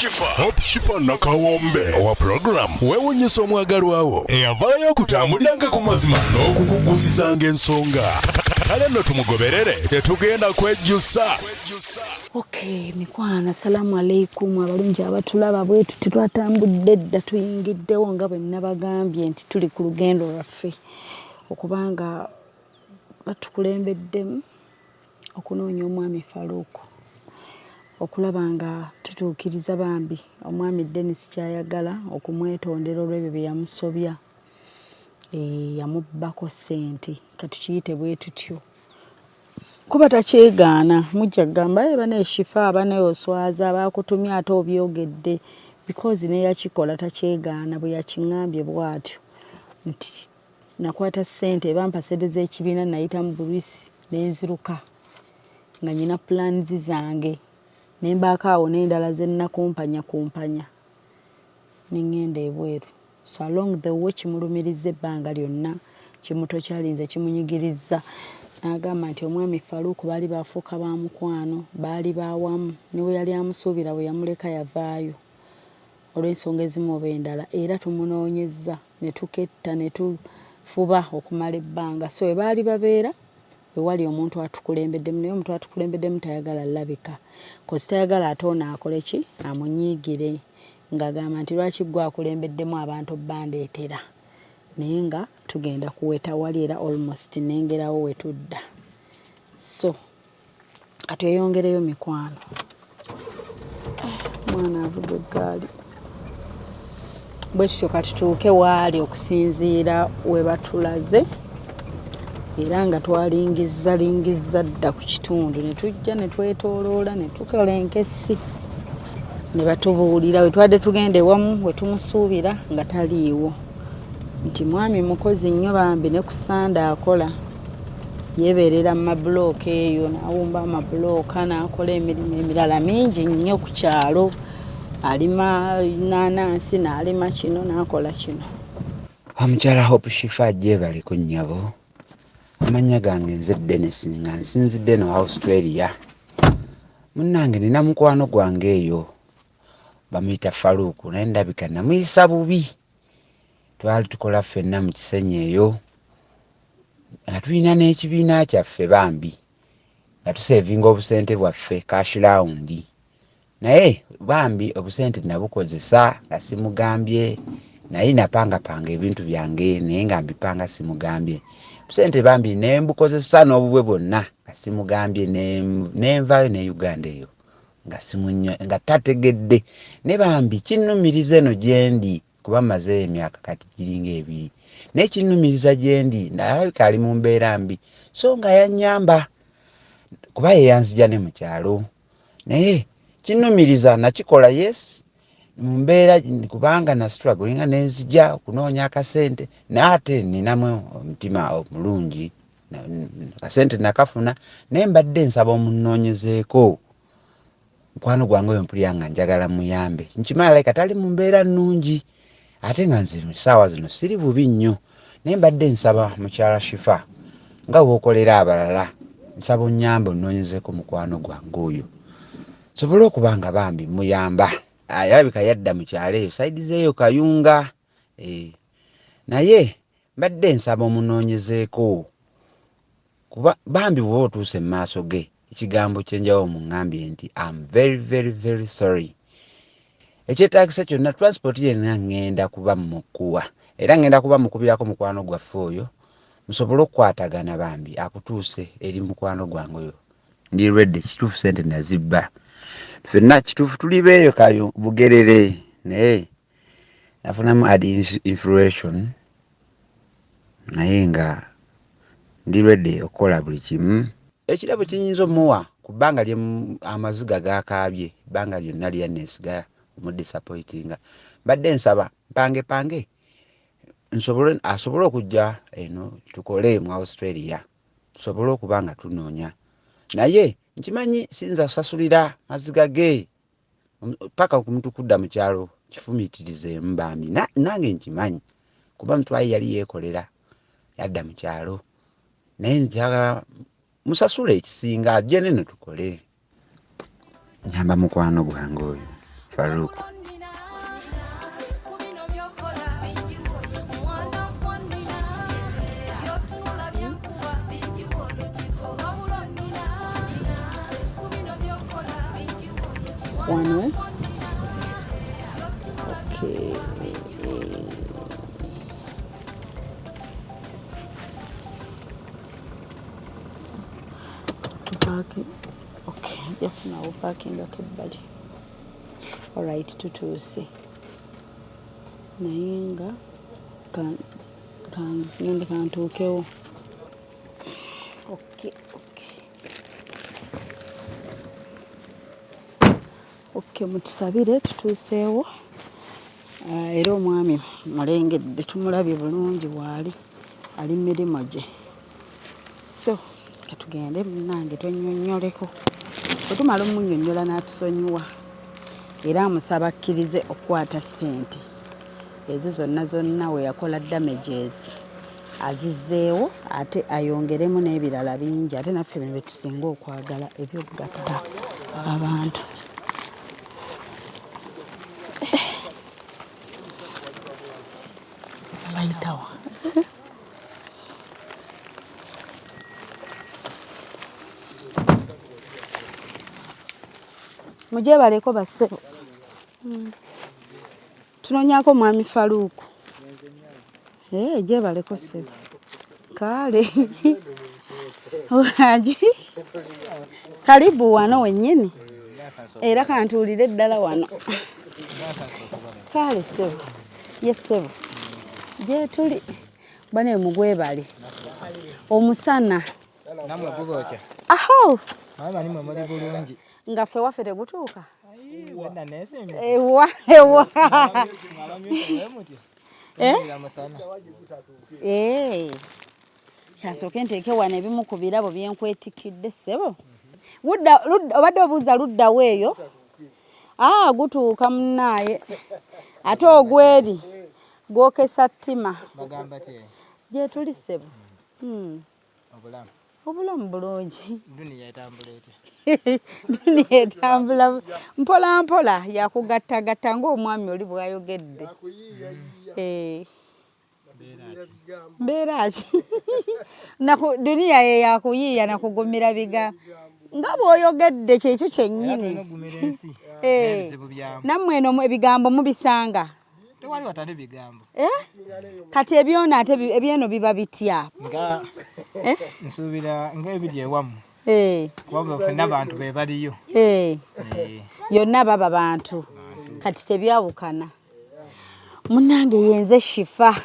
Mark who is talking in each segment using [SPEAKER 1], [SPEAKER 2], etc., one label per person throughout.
[SPEAKER 1] Hope Shifa nakawombe owa program wewunyisa omwagalwawo eyavaayo okutambuliranga ku mazima n'okukugusizanga ensonga. Kale nno tumugoberere tetugenda kwejjusa.
[SPEAKER 2] Okay, mikwano assalamu alaikum abalungi abatulaba bwetu tetwatambudde dda tuyingiddewo nga bwe nabagambye nti tuli ku lugendo lwaffe okubanga batukulembeddemu okunoonya omwami Faruku okulaba nga tutuukiriza bambi omwami Denis kyayagala okumwetondera olw'ebyo bye yamusobya yamubbako sente katukiyite bwe tutyo kuba takyegaana mujja kugamba bane Shifa abane oswaza abakutumye ate obyogedde because ne yakikola takyegaana bwe yakiŋŋambye bw'atyo nti nakwata sente bampa sente z'ekibiina nayita mu Burusi n'enziruka nga nyina plans zange nembaako awo n'endala ze nnakumpanya n'engenda ebweru so along the way kimulumiriza ebbanga lyonna kimuto kyalinze kimunyigirizza n'agamba nti omwami Faruku baali bafuuka ba mukwano baali bawamu ne bwe yali amusuubira bwe yamuleka yavaayo olw'ensonga ezimu oba endala era tumunoonyezza ne tuketta ne tufuba okumala ebbanga so we baali babeera wali omuntu atukulembeddemu naye omuntu atukulembeddemu tayagala labika kozi tayagala ate ono akole ki amunyiigire ng'agamba nti lwaki gwe akulembeddemu abantu bandeetera naye nga tugenda kuweta wali era almost nengerawo wetudda so katweyongereyo mikwano mwana avuga eggaali bwe tutyo katutuuke waali okusinziira we batulaze era nga twalingizza dda ku kitundu ne tujja ne twetooloola ne tukola enkessi ne batubuulira we twadde tugende wamu we tumusuubira nga taliiwo nti mwami mukozi nnyo bambi ne kusanda akola yeebeerera mu mabulooka eyo n'awumba amabulooka n'akola emirimu emirala mingi nnyo ku kyalo alima naanansi n'alima kino n'akola kino.
[SPEAKER 3] Omukyala Hope Shifa gyebaliko nnyabo amanya gange nze Denis Asinzide Australia munnange nina mukwano gwange eyo bamuyita Faruku naye ndabika namuyisa bubi twali tukola ffenna mu kisenyi eyo nga tulina n'ekibiina kyaffe bambi nga tuseevinga obusente bwaffe cash round naye bambi obusente nabukozesa nga simugambye naye napangapanga ebintu byange naye nga mbipanga simugambye obusente bambi ne mbukozesa n'obubwe bwonna nga simugambye nenvaayo ne Uganda eyo nga tategedde ne bambi kinnumiriza eno gyendi kuba maze emyaka kati giringa ebiri naye kinnumiriza gyendi ndalabika ali mu mbeera mbi so nga yannyamba kuba yeyanzija ne mu kyalo naye kinnumiriza nakikola yes mu mbeera kubanga na struggle nga nenzija okunoonya akasente naate ninamu omutima omulungi akasente nakafuna naye mbadde nsaba omunnoonyezeeko mukwano gwange oyo mpulira nga njagala muyambe nkimala like atali mu mbeera nnungi ate nga nze essaawa zino siri bubi nnyo naye mbadde nsaba mukyala Shifa nga bw'okolera abalala nsaba onnyambe onnoonyezeeko mukwano gwange oyo sobole okuba nga bambi muyamba alabika yadda mu kyalo eyo sayidi zeeyo Kayunga naye mbadde nsaba omunoonyezeeko kuba bambi bw'oba otuuse mu maaso ge ekigambo kyenjawo muŋŋambye nti I'm very very very sorry ekyetaagisa kyonna transport yenna ŋŋenda kuba mukuwa era ŋŋenda kuba mukubirako mukwano gwaffe oyo musobole okukwatagana bambi akutuuse eri mukwano gwange oyo ndi ready kituufu sente nazibba ffenna kituufu tuli beeyo kayo Bugerere naye nafunamu ad inflation naye nga ndi ready okukola buli kimu ekirabo kinyinza omuwa ku bbanga lye amaziga gakaabye ebbanga lyonna lyanneesigala omudisappointinga mbadde nsaba mpange asobole okujja eno tukole mu Australia tusobole okuba nga tunoonya naye nkimanyi sinza kusasulira maziga ge paka okumuntu kudda mu kyalo kifumiitirizeemu bambi nange nkimanyi kuba mutwayi yali yeekolera yadda mu kyalo naye njagala musasule ekisinga ajje neno tukole nyamba mukwano gwange oyo Faruku.
[SPEAKER 2] One way. Okay. To parking. Okay, definitely parking at everybody. All right, tutuuse. Nayenga kan nende kantuukeo. Okay. Okay, mutusabire tutuuseewo. Era omwami mulengedde tumulabye bulungi waali ali mirimo gye. So katugende munnange twennyonnyoleko. Bwe tumala omunnyonnyola n'atusonyiwa era amusaba akkirize okukwata ssente ezo zonna we yakola damages azizzeewo ate ayongeremu n'ebirala bingi ate naffe bino bye tusinga okwagala ebyokugatta abantu. Bayitawa. Mujebaleko bassebo. Tunonyaako mwami Faruku. Jebaleko ssebo. Kale. Waji. Karibu wano wennyini. Era kantuulire ddala wano. Kale ssebo. Yes ssebo. Je tuli bane mugwebale omusana
[SPEAKER 4] namwe gubocha
[SPEAKER 2] aho
[SPEAKER 4] mama ni mwe bulungi
[SPEAKER 2] nga fe waffe tegutuuka
[SPEAKER 4] wenda nesembe
[SPEAKER 2] ewa kasooke nteeke wano ebimu ku birabo byenkwetikidde ssebo obadde obuuza luddawo eyo gutuuka munnaaye ate ogweri gwokesa ttima
[SPEAKER 4] bagamba ki
[SPEAKER 2] gye tuli ssebo. Obulamu bulungi.
[SPEAKER 4] Duniya etambula etya?
[SPEAKER 2] Duniya etambula mpola mpola yakugattagatta ng'omwami oli bw'ayogedde. Mbeera ki? Duniya ye yakuyiiya nakugumira bigambo. Nga bw'oyogedde kyekyo kyennyini. Nammwe eno ebigambo mubisanga.
[SPEAKER 4] Tewali watali bigambo.
[SPEAKER 2] Kati ebyona ate ebyeno biba bitya?
[SPEAKER 4] Nga nsuubira ng'ebiri ewamu. Wabula ffenna bantu be baliyo.
[SPEAKER 2] Yonna baba bantu. Kati tebyawukana. Munnange yenze Shifa.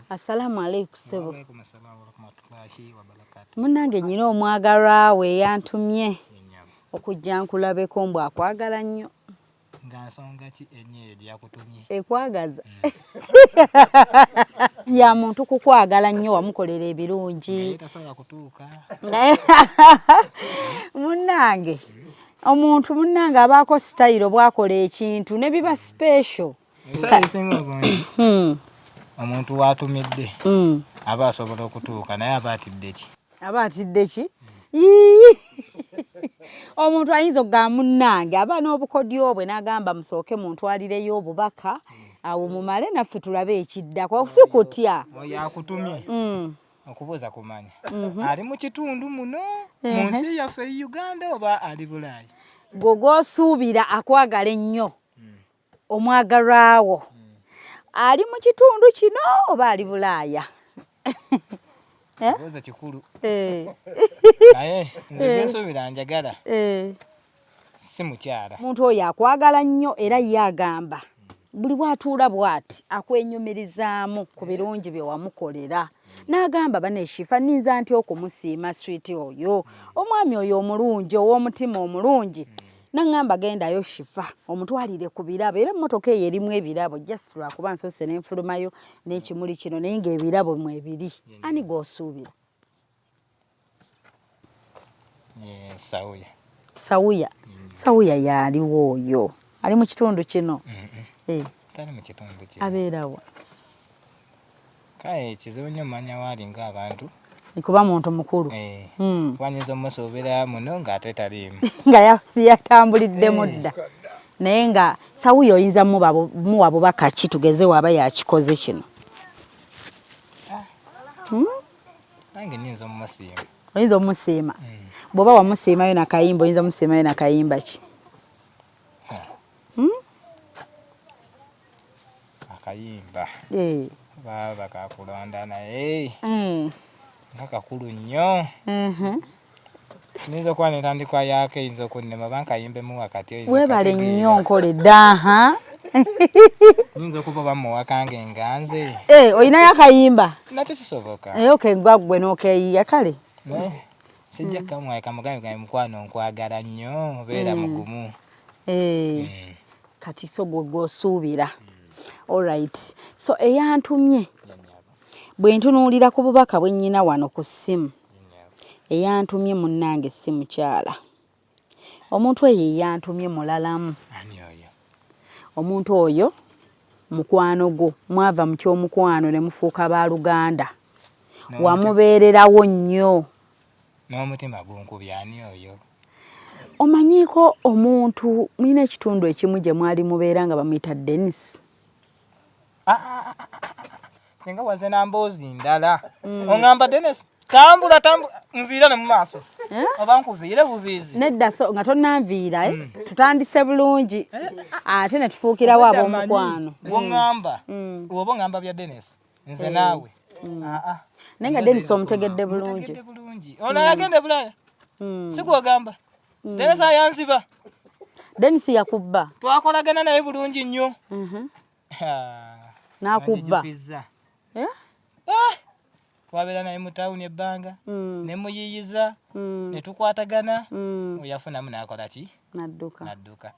[SPEAKER 2] Assalamu alaikum ssebo. Munnange nnyina omwagalwa we yantumye okujja nkulabeko mbu akwagala nnyo.
[SPEAKER 4] Nga nsonga ki ennyo yakutumye?
[SPEAKER 2] Ekwagaza. Ya muntu kukwagala nnyo wamukolera ebirungi.
[SPEAKER 4] Tasobola kutuuka.
[SPEAKER 2] Munnange omuntu munnange abaako sitayiro bwakola ekintu ne biba special.
[SPEAKER 4] Ebisinga obungi omuntu waatumidde aba asobola okutuuka naye aba atidde ki?
[SPEAKER 2] Aba atidde ki? Omuntu ayinza okugamba munnange aba n'obukodyo bwe n'agamba musooke muntwalireyo obubaka awo mumale naffe tulabe ekiddako si kutya.
[SPEAKER 4] Oyo akutumye okubuuza kumanya ali mu kitundu muno mu nsi yaffe Uganda oba ali Bulaaya?
[SPEAKER 2] Gwe gw'osuubira akwagala ennyo omwagalwawo ali mu kitundu kino oba ali Bulaaya?
[SPEAKER 4] Obuuza kikulu. Naye nze bwensuubira njagala si mukyala.
[SPEAKER 2] Muntu oyo akwagala nnyo era ye agamba buli bw'atuula bw'ati akwenyumirizaamu ku birungi bye wamukolera. N'agamba baneeshifa ninza nti okumusiima switi oyo omwami oyo omulungi ow'omutima omulungi. N'angamba gendayo Shifa omutwalire ku birabo era emmotoka eyo erimu ebirabo just lwakuba nsoose n'enfulumayo n'ekimuli kino naye ng'ebirabo mwe biri. Ani gw'osuubira? Sawuya yaaliwo oyo ali mu kitundu kino.
[SPEAKER 4] Tali mu kitundu kino.
[SPEAKER 2] Abeerawo.
[SPEAKER 4] Kale kizibu nnyo mmanya waali ng'abantu.
[SPEAKER 2] Kuba muntu mukulu.
[SPEAKER 4] Wanyuza omusuubira muno ng'ate taliimu.
[SPEAKER 2] Nga yatambuliddemu dda. naye nga sawuyo oyinza muwa bubaka ki tugeze waba yakikoze kino.
[SPEAKER 4] Nange nyinza omumusiima.
[SPEAKER 2] Oyinza omusiima. Bw'oba wamusiimayo nakayimba oyinza omusiimayo nakayimba ki?
[SPEAKER 4] Akayimba. Baba kakulonda naye. Nga kakulu nnyo. Niyinza okuba netandikwa yako eyinza okunnema bankayimbemu wakati oyinza.
[SPEAKER 2] Weebale nnyo nkoledda.
[SPEAKER 4] Niyinza okuba bamuwakange enganze.
[SPEAKER 2] Oyinayo akayimba?
[SPEAKER 4] Nakyo kisoboka.
[SPEAKER 2] Okegwaggwe n'okeeyiya kale.
[SPEAKER 4] Sijja kamwaye kamugambe mukwano nkwagala nnyo beera mugumu.
[SPEAKER 2] Kati so gw'osuubira. Alright. So eyantumye bwe ntunuulira ku bubaka bwe nnyina wano ku ssimu. Eyantumye munnange si mukyala. Omuntu oyo eyantumye mulalamu.
[SPEAKER 4] Ani oyo?
[SPEAKER 2] Omuntu oyo mukwano gwo mwava mu ky'omukwano ne mufuuka baaluganda. Wamubeererawo nnyo.
[SPEAKER 4] N'omutima gunkubye ani oyo?
[SPEAKER 2] Omanyiiko omuntu mulina ekitundu ekimu gye mwali mubeera nga bamuyita Denis.
[SPEAKER 4] Singa waze namboozi ndala. Ongamba Denis tambula nviira ne mu maaso. Oba nkuviire buviizi.
[SPEAKER 2] Nedda so nga tonnanviira tutandise bulungi. Ate ne tufuukirawo ab'omukwano.
[SPEAKER 4] Bw'oŋŋamba oba oŋŋamba bya Denis nze naawe.
[SPEAKER 2] Naye nga Denis omutegedde bulungi.
[SPEAKER 4] Ono yagende Bulaya. Si gw'ogamba. Denis ayanziba.
[SPEAKER 2] Denis yakubba.
[SPEAKER 4] Twakolagana naye bulungi nnyo.
[SPEAKER 2] N'akubba.
[SPEAKER 4] Twabeera naye mu tawuni ebbanga ne muyiyiza ne tukwatagana oyafunamu n'akola ki? N'adduka.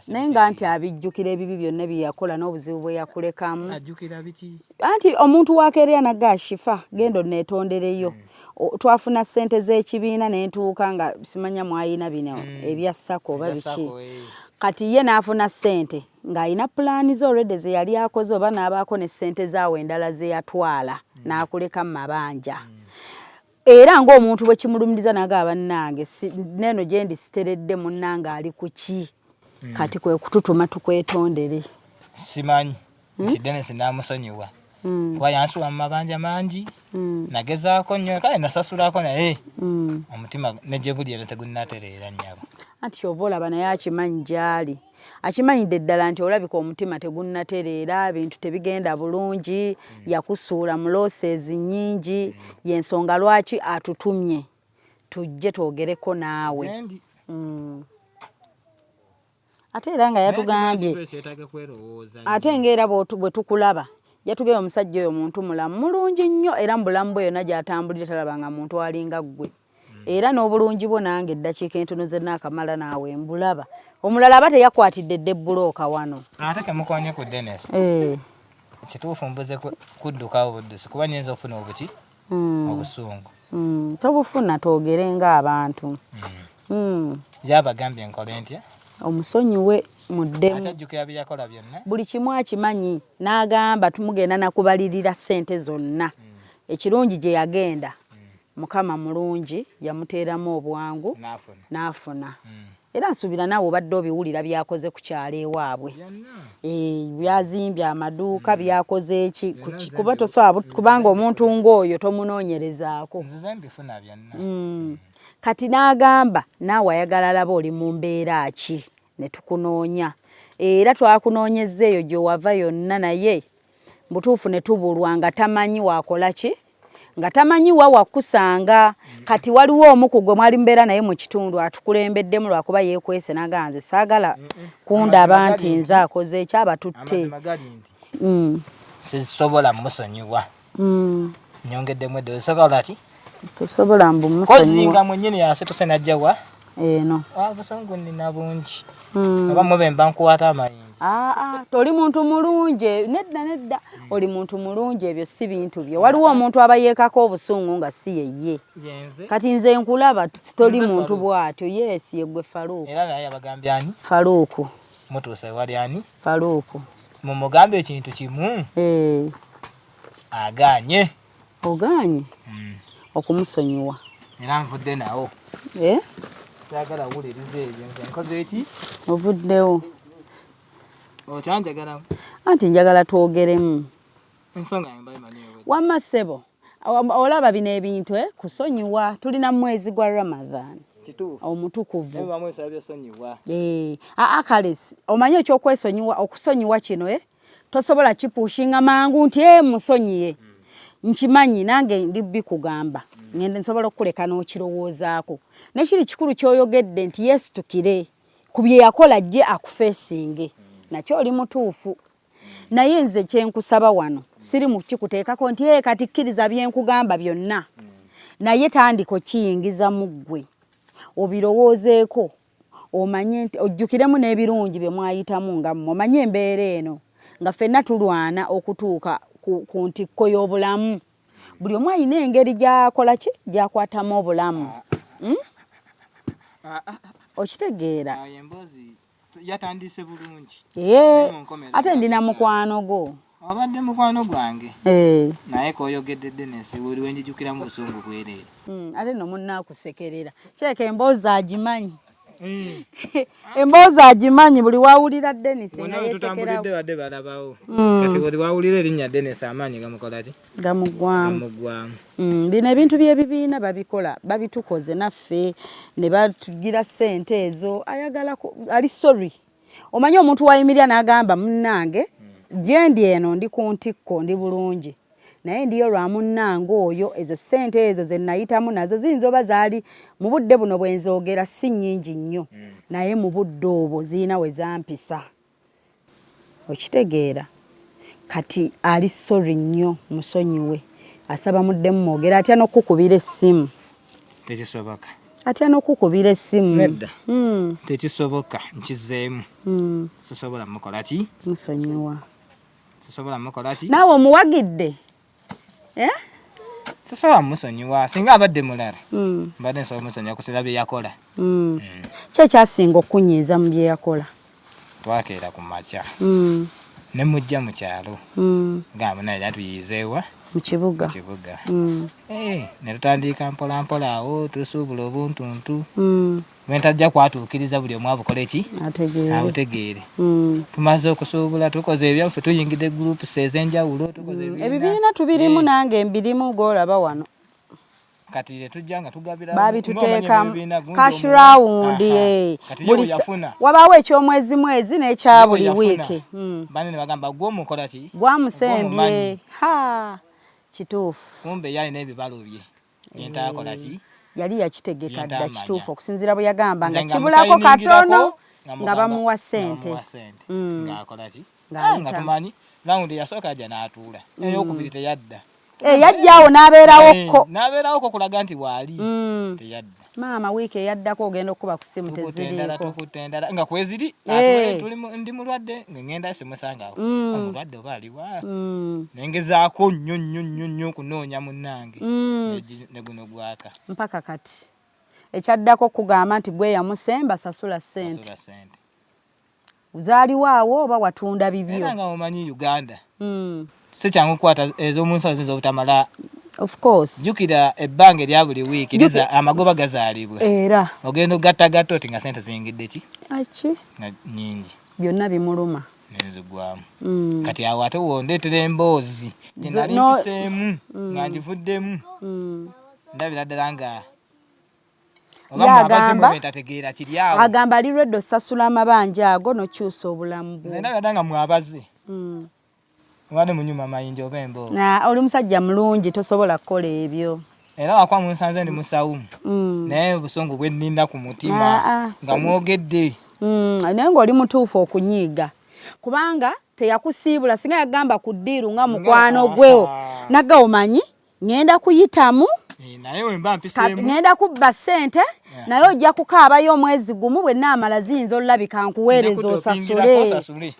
[SPEAKER 2] Naye nga nti abijjukira ebibi byonna bye yakola n'obuzibu bwe yakulekamu.
[SPEAKER 4] Ajjukira biki?
[SPEAKER 2] Anti omuntu wakeerera nagga Shifa genda onneetondereyo. Twafuna ssente z'ekibiina ne ntuuka nga simanya mwayina bino ebya ssako oba biki. Kati ye n'afuna ssente ng'ayina pulaani ze already ze yali akoze oba n'abaako ne ssente zaawe endala ze yatwala n'akuleka mu mabanja. Era ng'omuntu bwe kimulumiriza naga bannange neno gye ndi siteredde munnange ali ku ki? Kati kwe kututuma tukwetondere.
[SPEAKER 4] Simanyi nti Denis n'amusonyiwa. Kuba yansuwa mu mabanja mangi nagezaako nnyo kale nasasulako naye omutima ne gye buli era tegunnatereera nnyabo.
[SPEAKER 2] Anti kyova olaba naye akimanyi gy'ali. Akimanyidde ddala nti olabika omutima tegunnatereera, ebintu tebigenda bulungi, yakusuula mu losses nnyingi, y'ensonga lwaki atutumye tujje twogereko naawe. Ate era nga yatugambye ate ng'era bwe tukulaba yatugambye omusajja oyo muntu mulamu mulungi nnyo era mu bulamu bwe yonna gy'atambulira talabanga muntu alinga ggwe. Era n'obulungi bwo nange eddakiika entono ze naakamala naawe mbulaba. Omulala aba teyakwatidde ddebulooka wano.
[SPEAKER 4] Ate kemukoonye ku Denis. Kituufu mbuze kuddukawo buddusi kuba nyinza okufuna obuki obusungu.
[SPEAKER 2] Tobufuna twogere ng'abantu.
[SPEAKER 4] Gyabagambye nkole ntya?
[SPEAKER 2] Omusonyiwe muddemu.
[SPEAKER 4] Atajjukira bye yakola byonna.
[SPEAKER 2] Buli kimu akimanyi n'agamba tumugenda nakubalirira ssente zonna. Ekirungi gye yagenda Mukama mulungi yamuteeramu obwangu n'afuna. Era nsuubira naawe obadde obiwulira byakoze ku kyalo ewaabwe. Byazimbye amaduuka byakoze eki kuba tosobola kubanga omuntu ng'oyo tomunoonyerezaako.
[SPEAKER 4] Nzize mbifuna byonna.
[SPEAKER 2] Kati n'agamba naawe ayagala alaba oli mu mbeera ki ne tukunoonya. Era twakunoonyezza eyo gy'owava yonna naye butuufu ne tubulwa nga tamanyi waakola ki? Nga tamanyi wa wakusanga. Kati waliwo omu ku gwe mwali mbeera naye mu kitundu atukulembeddemu lwakuba yeekwese naganze saagala kundaba nti nze akoze ekyabatutte.
[SPEAKER 4] Sisobola musonyiwa. Nyongeddemu edde osobola ki?
[SPEAKER 2] Tosobola mbu musonyiwa.
[SPEAKER 4] Kozinga mwennyini yasituse najjawa?
[SPEAKER 2] Eno.
[SPEAKER 4] Busungu nina bungi. Oba mube mba nkuwaata amayinja.
[SPEAKER 2] Toli muntu mulungi. Nedda. Oli muntu mulungi ebyo si bintu byo. Waliwo omuntu aba yeekako obusungu nga si yeye. Kati nze nkulaba toli muntu bw'atyo. Yes, yeggwe Faruku.
[SPEAKER 4] Era naye abagambye ani?
[SPEAKER 2] Faruku.
[SPEAKER 4] Mutuuse wali ani?
[SPEAKER 2] Faruku.
[SPEAKER 4] Mumugambe ekintu kimu. Agaanye.
[SPEAKER 2] Ogaanye? Okumusonyiwa.
[SPEAKER 4] Era nvudde nawo. Kyagala wuliriza ebyo nze nkoze eki?
[SPEAKER 2] Ovuddewo.
[SPEAKER 4] Okyanjagala.
[SPEAKER 2] Anti njagala twogeremu.
[SPEAKER 4] Ensonga mbayimanyi ewe.
[SPEAKER 2] Wamma ssebo. Olaba bino ebintu kusonyiwa tulina mwezi gwa Ramadhan.
[SPEAKER 4] Kituufu.
[SPEAKER 2] Omutukuvu.
[SPEAKER 4] Eba mwezi abyasonyiwa.
[SPEAKER 2] Kale omanyi ekyokwesonyiwa okusonyiwa kino tosobola kipushinga mangu nti musonyiye. Nkimanyi nange ndi bikugamba. Ngende nsobola okuleka n'okirowoozaako. Nekiri kikulu kyoyogedde nti Yesu tukire. Kubye yakola jje akufeesinge. Nakyo oli mutuufu. Naye nze kyenkusaba wano siri mu kikuteekako nti kati kkiriza byenkugamba byonna. Naye tandiko kiyingiza mu ggwe. Obirowoozeeko omanye nti ojjukiremu n'ebirungi bye mwayitamu nga omanye embeera eno nga ffenna tulwana okutuuka ku ntikko y'obulamu. Buli omu alina engeri gy'akola ki gy'akwatamu obulamu. Okitegeera?
[SPEAKER 4] Yatandise bulungi.
[SPEAKER 2] Ate ndina mukwano gwo.
[SPEAKER 4] Abadde mukwano gwange. Naye koyogedde Denis buli wenjijukira mu busungu bwereere.
[SPEAKER 2] Ate no munnaakusekerera. Kyeka emboozi agimanyi. Emboozi agimanyi buli wawulira Denis nga yesekera.
[SPEAKER 4] Tutambulidde badde balabawo. Kati buli wawulira erinnya Denis amaanyi gamukola ki?
[SPEAKER 2] Gamugwamu. Bino ebintu by'ebibiina babikola babitukoze naffe ne batugira ssente ezo ayagala ali sorry. Omanyi omuntu wayimirira n'agamba munnange gyendi eno ndi ku ntikko ndi bulungi. Naye ndiyo lwa munnange oyo ezo ssente ezo ze nayitamu nazo ziyinza oba zaali mu budde buno bwe nzoogera si nnyingi nnyo. Naye mu budde obwo zirina we zampisa. Okitegeera? Kati ali sorry nnyo musonyiwe. Asaba muddemu mwogera atya n'okukubira essimu.
[SPEAKER 4] Tekisoboka.
[SPEAKER 2] Atya n'okukubira essimu.
[SPEAKER 4] Nedda. Tekisoboka nkizeemu. Sisobola mukola ki?
[SPEAKER 2] Musonyiwa.
[SPEAKER 4] Sisobola mukola ki?
[SPEAKER 2] Naawe omuwagidde.
[SPEAKER 4] Sisobola musonyiwa singa abadde mulala. Mbadde nsobola musonyiwa kusinga bye yakola.
[SPEAKER 2] Ki ekyasinga okunyiiza mu bye yakola?
[SPEAKER 4] Twakeera ku makya. Ne mujja mu kyalo. Gamba naye yatuyizeewa.
[SPEAKER 2] Mu kibuga.
[SPEAKER 4] Ne tutandika mpola mpola awo tusuubula obuntuntu. Bwentajja kwatuukiriza buli omu abukola eki? Abutegeere. Tumaze okusuubula tukoze ebyaffe tuyingidde groups ez'enjawulo tukoze
[SPEAKER 2] ebibiina tubirimu nange mbirimu gw'olaba wano.
[SPEAKER 4] Kati tujja nga tugabira
[SPEAKER 2] babituteeka cash round buli wabaawo eky'omwezi mwezi n'ekya buli wiiki.
[SPEAKER 4] Bane ne bagamba gw'omukola ki?
[SPEAKER 2] Gwamusembye. Kituufu.
[SPEAKER 4] Kumbe yalina ebibalo bye. Yentaakola ki?
[SPEAKER 2] Yali yakitegeka dda kituufu okusinziira bwe yagamba nga kibulako katono nga bamuwa ssente.
[SPEAKER 4] Ng'akola ki? Nga tumanyi rawundi yasooka ajja n'atuula. Ey'okubiri teyadda.
[SPEAKER 2] Yajjaawo n'abeerawokko.
[SPEAKER 4] N'abeerawokko kulaga nti waali teyadda.
[SPEAKER 2] Maama wiiki eyaddako ogenda okuba ku ssimu teziriiko.
[SPEAKER 4] Tukutendala nga kweziri ndi mulwadde nga ngenda simusangawo. Omulwadde oba aliwa. Nengezaako nnyo kunoonya munnange. Ne guno gwaka.
[SPEAKER 2] Mpaka kati. Ekyaddako kugamba nti gwe yamusemba sasula ssente. Uzaaliwaawo oba watunda bibyo.
[SPEAKER 4] Era nga omanyi Uganda. Si kyangu kukwata ez'omunsi zino obutamala.
[SPEAKER 2] Of course.
[SPEAKER 4] Jukira ebbanga erya buli wiiki liza amagoba gazaalibwa.
[SPEAKER 2] Era.
[SPEAKER 4] Ogenda ogattagatta oti nga ssente ziyingidde ki?
[SPEAKER 2] Aki.
[SPEAKER 4] Nga nnyingi.
[SPEAKER 2] Byonna bimuluma.
[SPEAKER 4] Nenzigwamu. Kati awo ate wondeetera emboozi. Gye nali mpiseemu nga ngivuddemu. Ndabira ddala nga
[SPEAKER 2] agamba alirwedde osasula amabanja ago n'okyusa obulamu bwo.
[SPEAKER 4] Nze ndabira ddala nga mwabaze. Wane munyuma mayinja oba emboozi.
[SPEAKER 2] Oli musajja mulungi tosobola kukola ebyo.
[SPEAKER 4] Era wakwa munsanze ndi musawumu. Naye obusungu bwe nninda ku mutima nga mwogedde.
[SPEAKER 2] Naye ng'oli mutuufu okunyiiga. Kubanga teyakusiibula singa yagamba ku ddiiru nga mukwano gwewo. Nagga omanyi ngenda kuyitamu.
[SPEAKER 4] Naye wemba mpiseemu.
[SPEAKER 2] Ngenda kubba ssente naye ojja kukaabayo omwezi gumu bwe naamala ziyinza olabika nkuweereza osasule.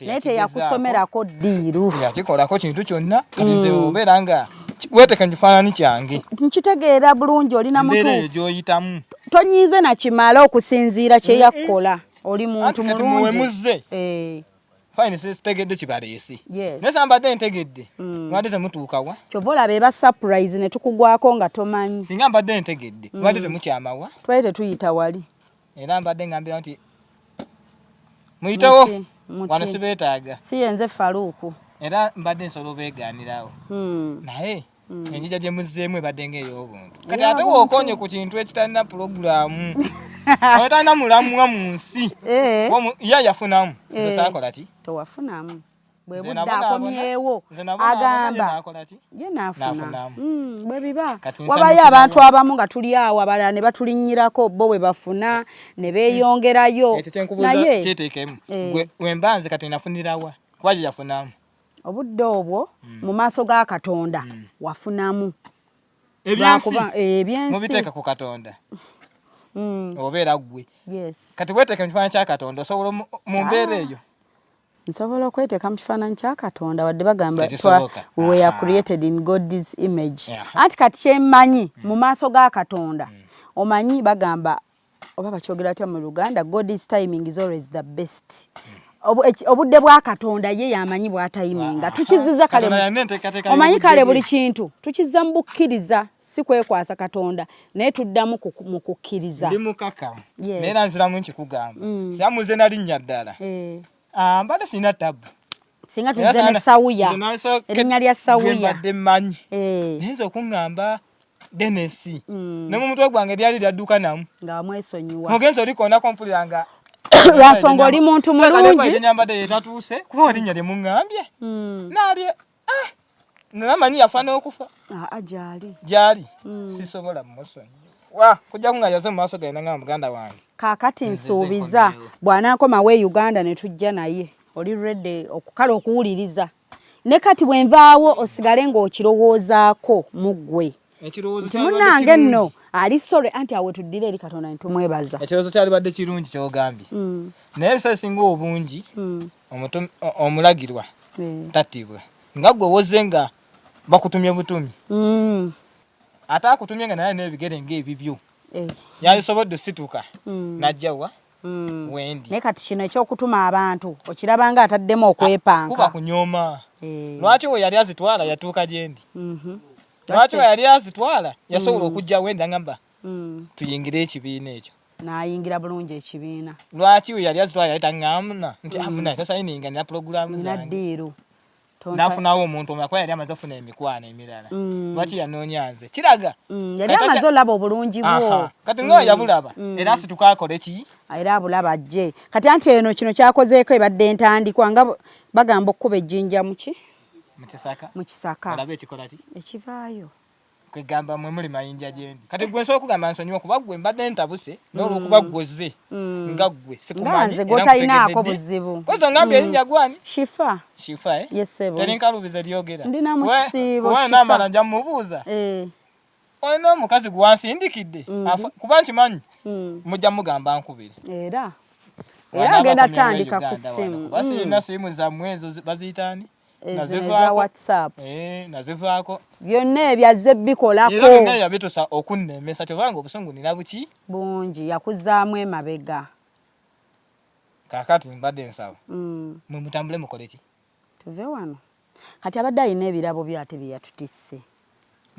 [SPEAKER 2] Naye teyakusomerako ddiiru.
[SPEAKER 4] Yakikolako kintu kyonna kati nze obeera nga weeteka mu kifaananyi kyange.
[SPEAKER 2] Nkitegeera bulungi olina mutuufu.
[SPEAKER 4] Embeera eyo gy'oyitamu.
[SPEAKER 2] Tonyiize na kimala okusinziira kye yakkola. Oli muntu mulungi.
[SPEAKER 4] Muzze. fine sitegedde kibaleesi
[SPEAKER 2] Yes.
[SPEAKER 4] naye sambadde ntegedde mwadde temutuuka wa
[SPEAKER 2] kyova olaba eba surprise ne tukugwako nga tomanyi
[SPEAKER 4] singa mbadde ntegedde mwadde temukyamawa
[SPEAKER 2] twali tetuyita wali
[SPEAKER 4] era mbadde ngambira nti muyitewo
[SPEAKER 2] Muti.
[SPEAKER 4] wano sibeetaaga
[SPEAKER 2] si yenze Faruku
[SPEAKER 4] era mbadde nsobola obeegaanirawo naye enjija gye muzzeemu ebadde ng'ey'obuntu kati ate wookonye ku kintu ekitalina pulogulaamu otalina mulamwa mu nsi ye yafunamu nze saakola ki
[SPEAKER 2] tewafunamu bwe budde akomyewo agamba ye naafunamu bwe biba wabayo abantu abamu nga tuli awo abalala ne batulinnyirako bo bwe bafuna ne beeyongerayo naye
[SPEAKER 4] kyeteekemu we mbanze kati nafunirawa kuba gye yafunamu
[SPEAKER 2] obudde obwo mu maaso ga Katonda wafunamu
[SPEAKER 4] ebyensi mubiteeka ku Katonda obeera gwe kati weteeka mu kifaananyi kya Katonda osobola mu mbeera eyo
[SPEAKER 2] nsobola okweteeka mu kifaananyi kya Katonda wadde bagamba we are created in God's image anti kati kyemmanyi mu maaso ga Katonda omanyi bagamba oba bakyogera atya mu Luganda God's timing is always the best obudde bwa Katonda ye yamanyi bwatayiminga tukiziza kale omanyi kale buli kintu tukizza mu bukkiriza si kwekwasa Katonda naye tuddamu mu kukkiriza
[SPEAKER 4] ndi mukaka naye nanziramu nkikugamba siyamuze nalinnya ddala mbadde sina tabu
[SPEAKER 2] singa tuzze ne Sawuya erinnya lya Sawuya
[SPEAKER 4] mbadde mmanyi nayinza okuŋŋamba Denis ne mu mutwe gwange lyali lyadduka namu
[SPEAKER 2] nga wamwesonyiwa
[SPEAKER 4] ogenza olikonako mpulira nga
[SPEAKER 2] lwansonga oli muntu mulungi
[SPEAKER 4] nyambadde yetatuuse kuba erinnya lye muŋŋambye naalye namanyi yafaana okufa gyali sisobola mumusonyiwa kujja kuŋŋayaze mu maaso genda nga muganda wange
[SPEAKER 2] kaakati nsuubiza bw'anaakomawo e Uganda ne tujja naye oli ready okukala okuwuliriza ne kati bwe nvaawo osigale ng'okirowoozaako mu ggwe nti munnange nno ali sole anti awe tuddira eri Katonda ne tumwebaza
[SPEAKER 4] ekirowoozo kyalibadde kirungi kyogambye naye ebiseera singa obungi omulagirwa tattibwa nga gwe woze nga bakutumye butumi ate akutumye nga naye n'ebigere ng'ebibyo yalisobodde osituka najjawa wendi
[SPEAKER 2] naye kati kino ekyokutuma abantu okirabanga ataddemu okwepanka
[SPEAKER 4] kuba kunyooma lwaki we yali azitwala yatuuka gyendi lwaki we yali azitwala yasobola okujja wendi agamba tuyingire ekibiina ekyo
[SPEAKER 2] n'ayingira bulungi ekibiina
[SPEAKER 4] lwaki we yali azitwala yali taŋŋamuna nti amuna tosayininga nina pulogulaamu
[SPEAKER 2] zange
[SPEAKER 4] nafunawo omuntu omulala kuba yali amaze okufuna emikwano emirala lwaki yanoonya nze kiraga
[SPEAKER 2] yali amaze olaba obulungi bwo
[SPEAKER 4] kati nga yabulaba era asituka akole ki
[SPEAKER 2] era abulaba ajje kati anti eno kino kyakozeeko ebadde entandikwa nga bagamba okkuba ejjinja mu kisaka
[SPEAKER 4] olaba ekikola ki
[SPEAKER 2] ekivaayo
[SPEAKER 4] kwegamba mwe muli mayinja gyendi kati gwe nsobola okugamba nsonyiwa kuba gwe mbadde ntabuse n'olwokuba gwoze nga gwe sikumanyi
[SPEAKER 2] nze gw'otalinaako buzibu
[SPEAKER 4] kozi ongambye erinnya gwani
[SPEAKER 2] Shifa
[SPEAKER 4] terinkalubiza lyogera
[SPEAKER 2] ndina mu kisiibo
[SPEAKER 4] Shifa namala nja mmubuuza olina omukazi gwe wansindikidde kuba nkimanyi mujja mugamba nkubiri
[SPEAKER 2] era agenda tandika ku ssimu
[SPEAKER 4] kuba sirina simu zammwe ezo baziyitaani
[SPEAKER 2] eza WhatsApp
[SPEAKER 4] nazivaako
[SPEAKER 2] byonna ebyazze bikolako
[SPEAKER 4] era byonna yabitusa okunnemesa kyobanga obusungu nina buki
[SPEAKER 2] bungi yakuzaamu emabega
[SPEAKER 4] kaakati mbadde nsaba mwe mutambule mukole ki
[SPEAKER 2] tuve wano kati abadde alina ebirabo byate bye yatutisse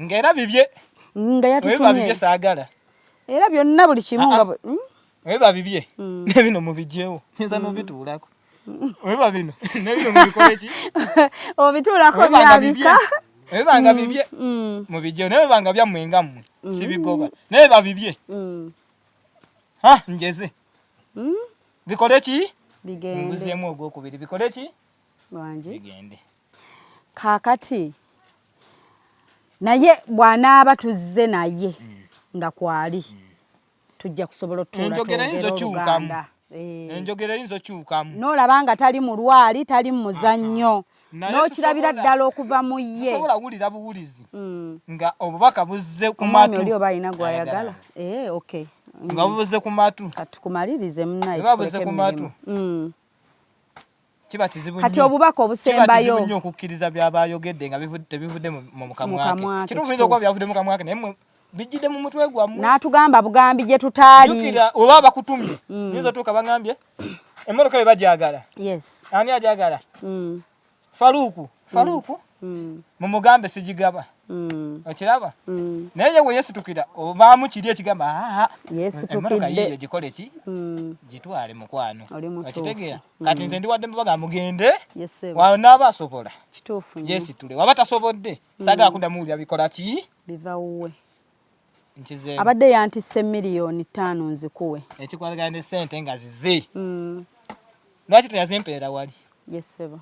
[SPEAKER 4] ng'era bibye
[SPEAKER 2] nga
[SPEAKER 4] yatutumye bibye saagala
[SPEAKER 2] era byonna buli kimu nga
[SPEAKER 4] weba bibye nebino mubijjeewo nyinza n'obituulako weba bino nebino mubikole ki
[SPEAKER 2] obituulako byabika
[SPEAKER 4] webanga bibye mubijjeewo naye webanga byammwe nga mmwe sibigoba naye babibye njeze bikole ki mbuzeemu ogwokubiri bikole ki bigende
[SPEAKER 2] kaakati naye bw'anaaba tuzze naye nga kwali tujja kusobola
[SPEAKER 4] enjogera yinza okyukamu
[SPEAKER 2] n'olaba nga tali mulwali tali mu muzannyo n'okirabira ddala okuva mu ye
[SPEAKER 4] sobola wulira buwulizi nga obubaka buzze ku matu
[SPEAKER 2] oli oba alina gwayagala okay
[SPEAKER 4] nga buzze ku matu
[SPEAKER 2] katukumalirize munaye
[SPEAKER 4] buzze ku matu kiba kizibu
[SPEAKER 2] kati obubaka obusembayo
[SPEAKER 4] nnyo okukkiriza by'abayogedde nga tebivudde mu mukamwa ke kirumuyinza okuba byavudde mu kamwa ke naye bijjidde mu mutwe gwammwe
[SPEAKER 2] n'atugamba bugambi gye tutaali
[SPEAKER 4] oba bakutumye yinza tuuka bagambye Emotoka we bajagala.
[SPEAKER 2] Yes.
[SPEAKER 4] Ani ajagala? Faruku. Mumugambe sijigaba. Okiraba? Naye we Yesu tukira obaamu kiri ekigamba
[SPEAKER 2] Yesu tukidde.
[SPEAKER 4] Emotoka yiyo gikole ki? Gitwale mukwano. Okitegeera? Kati nze ndi wadde mbaga mugende. Wanaaba asobola.
[SPEAKER 2] Kituufu.
[SPEAKER 4] Yes tule. Waba tasobodde. Saga kuddamu bikola ki?
[SPEAKER 2] Biva wuwe.
[SPEAKER 4] Nchize.
[SPEAKER 2] Abadde yantisse miliyoni 5 nzikuwe.
[SPEAKER 4] Ekikwalagane sente nga zize. Lwaki teyazimpeera wali?
[SPEAKER 2] Yes sebo.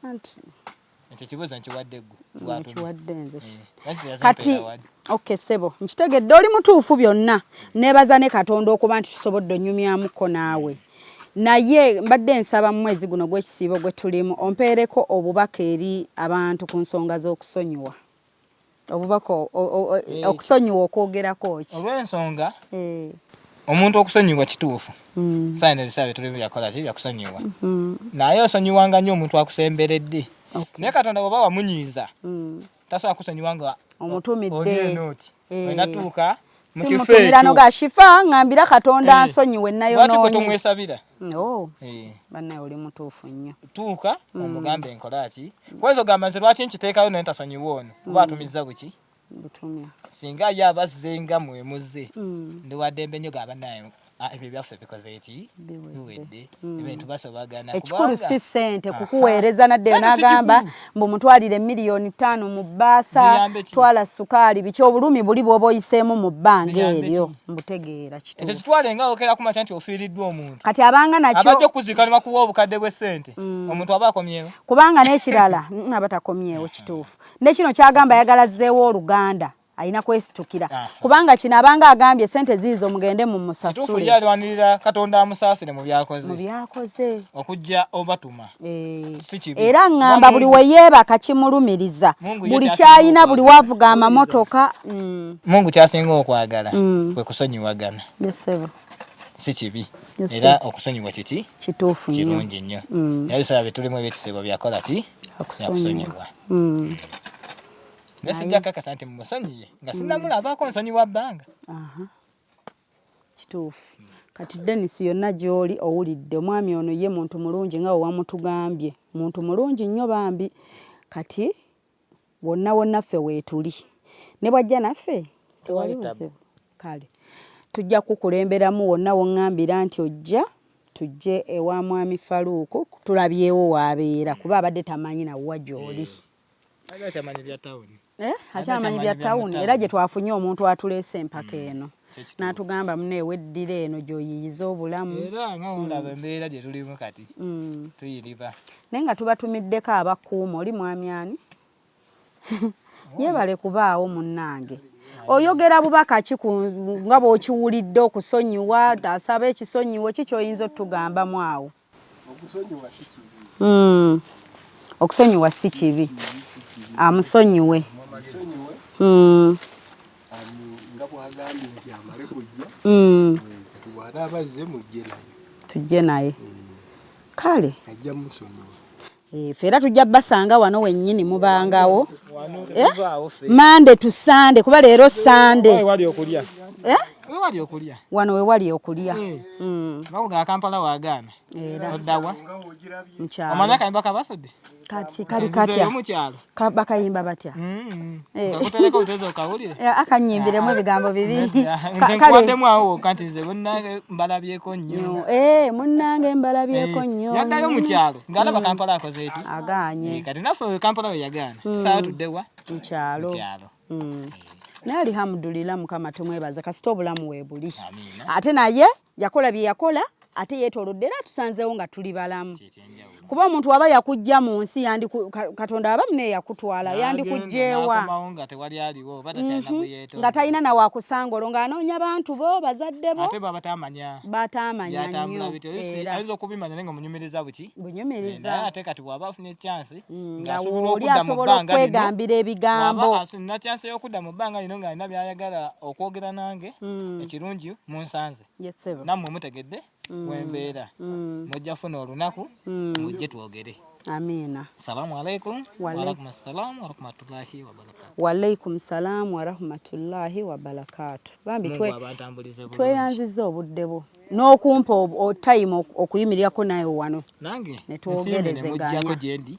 [SPEAKER 2] Anti
[SPEAKER 4] kibuuzo nkiwadde ggwe.
[SPEAKER 2] Nkiwadde nze. Kati okay sebo. Nkitegedde oli mutuufu byonna. Neebaza ne Katonda okuba nti tusobodde onnyumyamuko naawe. Naye mbadde nsaba mu mwezi guno gw'ekisiibo gwe tulimu ompeereko obubaka eri abantu ku nsonga z'okusonyiwa. Obubaka okusonyiwa okwogerako ki?
[SPEAKER 4] Olw'ensonga omuntu okusonyiwa kituufu. Saina ebisabe tuli byakola ki byakusonyiwa. Naye osonyiwanga nnyo omuntu akusemberedde. Naye Katonda bw'oba wamunyiiza tasobola kusonyiwanga
[SPEAKER 2] omutumidde.
[SPEAKER 4] Wenatuuka mu kifo
[SPEAKER 2] ekyo. Simutulirano ga shifa ngambira Katonda ansonyiwe nayonoonye.
[SPEAKER 4] Lwaki tomwesabira?
[SPEAKER 2] Bannaye oli mutuufu nnyo.
[SPEAKER 4] Tuuka omugambe enkola ki? Kwezo gamba nze lwaki nkiteekayo naye ntasonyiwa ono kuba atumizza buki?
[SPEAKER 2] Butumya.
[SPEAKER 4] Singa ye abazzenga mwemuze ndi wadde mbe nnyo gaba naye ebyo byaffe bikoze eki? Biwedde. Ebintu basobagana.
[SPEAKER 2] Ekikulu si sente kukuweereza nadde n'agamba mbu mutwalire miliyoni 5 mu bbaasa twala sukaali biki obulumi buli bw'oba oyiseemu mu bbanga eryo mbutegeera kituufu.
[SPEAKER 4] Ekyo kitwale nga okera kumakya nti ofiiriddwa omuntu.
[SPEAKER 2] Kati abanga nakyo
[SPEAKER 4] abajja okuzika ne bakuwa obukadde bw'essente omuntu aba akomyewo.
[SPEAKER 2] Kubanga n'ekirala abatakomyewo kituufu. Ne kino kyagamba yagalazzeewo oluganda. Aina kwesitukira kubanga kino abanga agambye sente ziizo mugende mu musasule.
[SPEAKER 4] Kituufu yalwanirira Katonda amusaasire mu byakoze okujja obatuma.
[SPEAKER 2] Era ngamba buli we yeebaka kimulumiriza buli kyayina buli wavuga amamotoka.
[SPEAKER 4] Mungu kyasinga okwagala kwe kusonyiwagana. Si kibi era okusonyiwa kiki?
[SPEAKER 2] Kituufu nnyo.
[SPEAKER 4] Kirungi nnyo. Ebisala bitulimu ebyekisibo byakola ki? Okusonyiwa. Nesijja kakasa nti mumusonyiye nga sinnamulabako nsonyiwa bbanga.
[SPEAKER 2] Kituufu. Kati Denis yonna gy'oli owulidde omwami ono ye muntu mulungi nga wamutugambye. Muntu mulungi nnyo bambi. Kati wonna ffe weetuli. Ne bwajja naffe tewali buzibu. Kale tujja kukulemberamu wonna wongambira nti ojja tujje ewa mwami Faruku tulabyewo waabeera kuba abadde tamanyi nawa gy'oli. Akyamanyi bya tawuni era gye twafunye omuntu atuleese empaka eno n'atugamba muneeweddira eno gy'oyiyiza obulamu
[SPEAKER 4] era nga olaba embeera gye tulimu kati tuyiriba
[SPEAKER 2] naye nga tubatumiddeko abakuuma oli mwami ani yebale kubaawo munnange oyogera bubaka ki nga bw'okiwulidde okusonyiwa asaba ekisonyiwo ki ky'oyinza otugambamu awo? Okusonyiwa si kibi amusonyiwe. Tujje naye kale ffe era tujja basanga wano wennyini mubangawo Mande to Sunday kuba leero Sunday wano we wali okulya
[SPEAKER 4] bakugaa Kampala waagaana oddawa amanya kayimba kabasodde
[SPEAKER 2] kali katya bakayimba batya akanyimbiremu ebigambo bibiri
[SPEAKER 4] kaleddemu awo kanti nze mbalabyeko nnyo
[SPEAKER 2] munnange mbalabyeko nnyo
[SPEAKER 4] yaddayo mu kyalo ng'alaba Kampala akoze eki
[SPEAKER 2] agaanye
[SPEAKER 4] kati naffe Kampala we yagaana saa tuddewa
[SPEAKER 2] mu kyalo naye alhamdulillah Mukama tumwebaza kasita obulamu weebuli ate naye yakola bye yakola ate yeetoolodde era tusanzeewo nga tuli balamu kuba omuntu waba yakujja mu nsi Katonda aba mune yakutwala yandikugjeewa nga talina nawe akusanga olwo ng'anoonya bantu bo bazadde bo batamanya nnyo
[SPEAKER 4] ayinza okubimanya naye nga munyumiriza buki
[SPEAKER 2] bunyumiriza
[SPEAKER 4] ate kati bw'aba afunye chansi
[SPEAKER 2] nga oli asobola okwegambira ebigambo
[SPEAKER 4] na chansi y'okudda mu bbanga lino ng'alina by'ayagala okwogera nange ekirungi munsanze nammwe mutegedde wembeera mujja funa olunaku mujje twogere.
[SPEAKER 2] Amina.
[SPEAKER 4] Salamu alaikum wa alaikum assalam wa rahmatullahi wa barakatuh.
[SPEAKER 2] Wa alaikum salam wa rahmatullahi wa barakatuh. Bambi tweyanziza obudde bwo n'okumpa time okuyimirirako naye wano
[SPEAKER 4] nange
[SPEAKER 2] netwogerezeganya
[SPEAKER 4] mujjako gyendi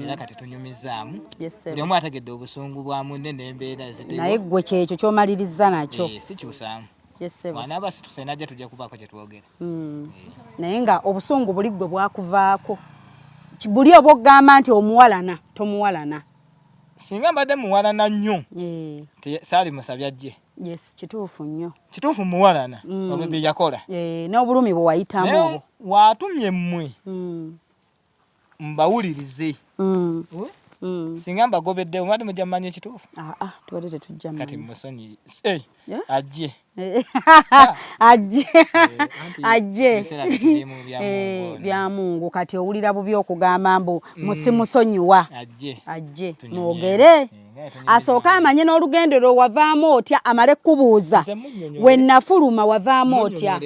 [SPEAKER 4] era kati tunyumizaamu buli omu ategedde obusungu bwa munne n'embeera ziteyo
[SPEAKER 2] naye ggwe kyekyo kyomaliriza nakyo
[SPEAKER 4] sikyusaamu wanaaba situsenajja tujja kubaako kye twogera
[SPEAKER 2] naye nga obusungu buli ggwe bwakuvaako buli oba ogamba nti omuwalana tomuwalana
[SPEAKER 4] singa mbadde muwalana nnyo saali musabya jje
[SPEAKER 2] kituufu nnyo
[SPEAKER 4] kituufu muwalana obwo bye yakola
[SPEAKER 2] n'obulumi bwe wayitamu obwo
[SPEAKER 4] waatumye mmwe mbawulirize singa mbagobedde omwati mujja mmanya ekituufu
[SPEAKER 2] tubadde tetujja
[SPEAKER 4] kati musonyi ajje
[SPEAKER 2] ajje bya Mungu kati owulira bubi okugamba mbu musimusonyiwa ajje mwogere asooka amanye n'olugendo lwo wavaamu otya amale kubuuza wennafuluma wavaamu otya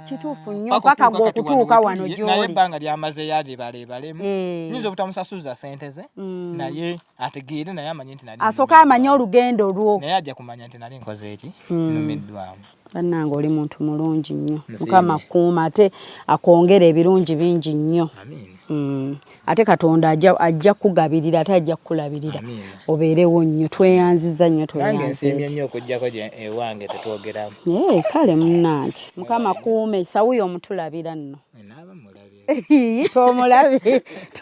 [SPEAKER 2] kituufu nnyo paka gweokutuuka wano gy'oli
[SPEAKER 4] naye ebbanga lyamaze yalibalebalemu nyinza obutamusasuza sente ze naye ategeere naye amanye nti
[SPEAKER 2] asooka amanye olugendo lwo
[SPEAKER 4] naye ajja kumanya nti nali nkoze eki numiddwamu
[SPEAKER 2] bannange oli muntu mulungi nnyo mukama kuuma ate akwongera ebirungi bingi nnyo ate Katonda ajja kugabirira ate ajja kulabirira obeerewo nnyo tweyanziza nnyo
[SPEAKER 4] nange nsiimye nnyo okujjako ewange tetwogeramu
[SPEAKER 2] kale munnange mukama kuume esawuyo omutulabira nno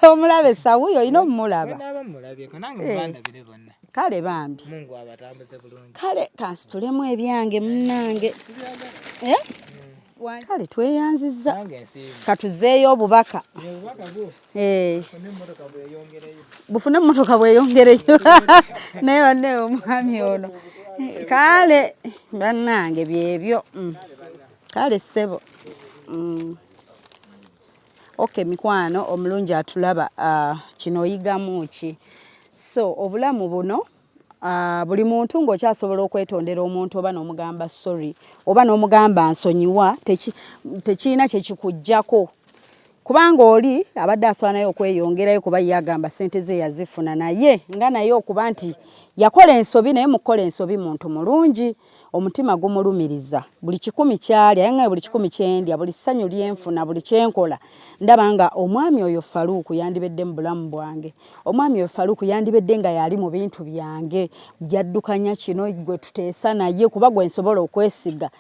[SPEAKER 2] tomulabe esawuyo olina omulaba kale bambi kale kansitulemu ebyange munnange kale tweyanziza katuzeeyo obubaka bufune emmotoka bweyongereyo naye wanne omwami ono kale bannange byebyo kale ssebo mikwano omulungi atulaba kino oyigamu ki so obulamu buno buli muntu ng'okyasobola okwetondera omuntu oba n'omugamba sorry oba n'omugamba nsonyiwa tekirina kyekikuggyako kubanga oli abadde aswala naye okweyongerayo kuba yagamba sente ze yazifuna naye nga naye okuba nti yakola ensobi naye mukola ensobi muntu mulungi omutima gumulumiriza buli 10 kyali ayenga buli 10 kyendya buli ssanyu lyenfuna buli kyenkola ndaba nga omwami oyo Faruku yandibedde mu bulamu bwange omwami oyo Faruku yandibedde nga yali mu bintu byange byaddukanya kino gwe tuteesa naye kuba gwe nsobola okwesiga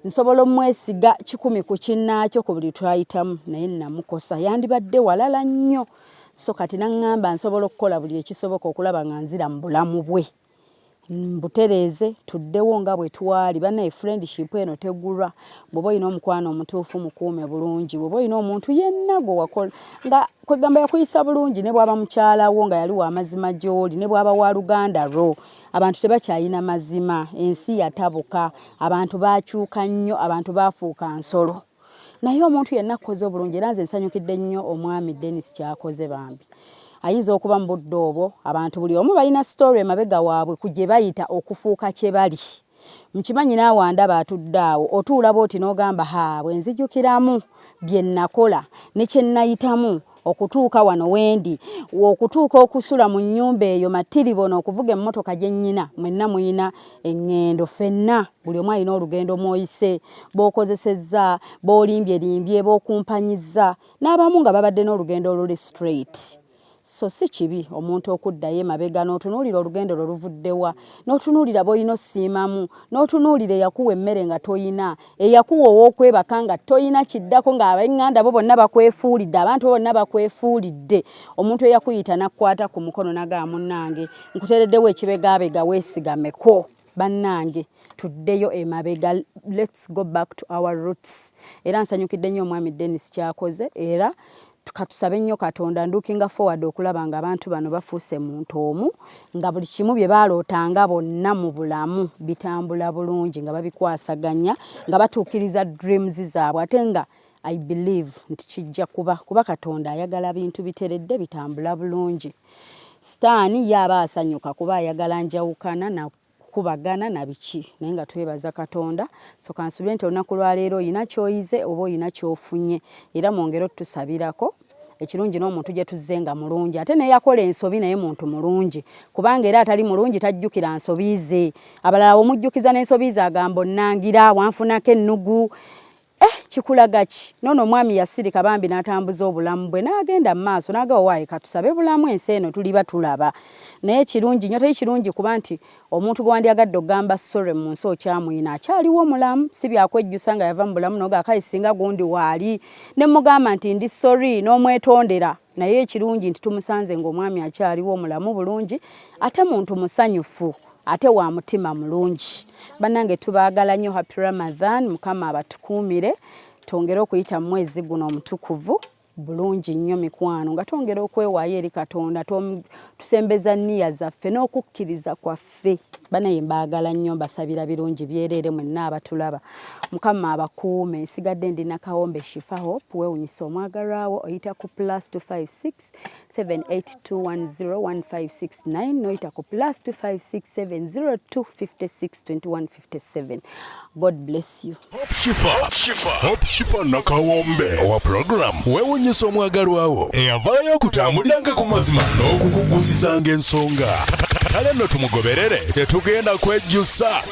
[SPEAKER 2] nsobola omwesiga 10 ku kinnaakyo ku buli twayitamu naye namukosa yandibadde walala nnyo so kati naŋŋamba nsobola okukola buli ekisoboka okulaba nga nzira mu bulamu bwe mbutereeze tuddewo nga bwe twali bannaye friendship eno tegulwa bw'oba olina omukwano omutuufu mukuume bulungi bw'oba olina omuntu yenna gwe wakola nga kwegamba yakuyisa bulungi ne bw'aba mukyalawo nga yali wa mazima gy'oli ne bw'aba wa luganda lwo abantu tebakyayina mazima ensi yatabuka abantu bakyuka nnyo abantu baafuuka nsolo naye omuntu yenna akoze obulungi era nze nsanyukidde nnyo omwami Denis kyakoze bambi ayinza okuba mu budde obwo abantu buli omu balina story emabega waabwe kujje bayita okufuuka kye bali mukimanyi naawe andaba atudde awo otuula bw'oti n'ogamba bwe nzijukiramu bye nakola ne kye nayitamu okutuuka wano wendi okutuuka okusula mu nnyumba eyo matiribono okuvuga emmotoka gye nnyina mwenna muyina eŋŋendo ffenna buli omu alina olugendo mwoyise b'okozesezza b'olimbye b'okumpanyizza n'abamu nga babadde n'olugendo oluli straight so si kibi omuntu okuddayo emabega n'otunuulira olugendo lwe luvuddewa n'otunuulira b'olina ossiimamu n'otunuulira eyakuwa emmere nga toyina eyakuwa ow'okwebaka nga toyina kiddako ng'ab'eŋŋanda bo bonna bakwefuulidde abantu bo bonna bakwefuulidde omuntu eyakuyita n'akkwata ku mukono n'agamba munnange nkuteereddewo ekibegaabega weesigameko bannange tuddeyo emabega let's go back to our roots era nsanyukidde nnyo omwami Denis kyakoze era katusabe nnyo Katonda ndukinga forward okulaba nga abantu bano bafuuse muntu omu nga buli kimu bye baalootanga bonna mu bulamu bitambula bulungi nga babikwasaganya nga batuukiriza dreams zaabwe ate nga I believe nti kijja kuba Katonda ayagala bintu biteredde bitambula bulungi sitaani yaba asanyuka kuba ayagala njawukana na kubagana na biki naye nga twebaza Katonda so kansubire nti olunaku lwa leero oyina kyoyize oba oyina kyofunye era mwongere tusabirako ekirungi n'omuntu gye tuzze nga mulungi ate naye yakola ensobi naye muntu mulungi kubanga era atali mulungi tajjukira nsobi ze abalala omujjukiza n'ensobi ze agamba onnangira wanfunako ennugu kikulaga ki nono omwami yasirika bambi n'atambuza obulamu bwe n'agenda mu maaso n'agawa waayi katusabe bulamu ensi eno tuliba tulaba naye kirungi nnyo teri kirungi kuba nti omuntu gwe wandyagadde ogamba sorry mu nsi okyamuyina akyaliwo mulamu si byakwejjusa nga yava mu bulamu n'ogaakayi singa gundi waali ne mugamba nti ndi sorry n'omwetondera naye ekirungi nti tumusanze ng'omwami akyaliwo mulamu bulungi ate muntu musanyufu ate wa mutima mulungi bannange tubaagala nnyo happy Ramadan mukama abatukuumire tongera okuyita mu mwezi guno omutukuvu bulungi nnyo mikwano nga tongera okwewaayo eri Katonda tusembeza nniya zaffe n'okukkiriza kwaffe banaye mbaagala nnyo mbasabira birungi byereere mwenna abatulaba mukama abakuume nsigadde ndi Nakawombe Shifa Hope weewunyisa omwagalwawo oyita ku +256 782101569 noyita ku +256 702562157 God bless you.
[SPEAKER 1] Hope Shifa Nakawombe owa program weewunyisa omwagalwawo eyavaayo okutambuliranga ku mazima n'okukugusizanga ensonga kale nno tumugoberere tetugenda kwejjusa.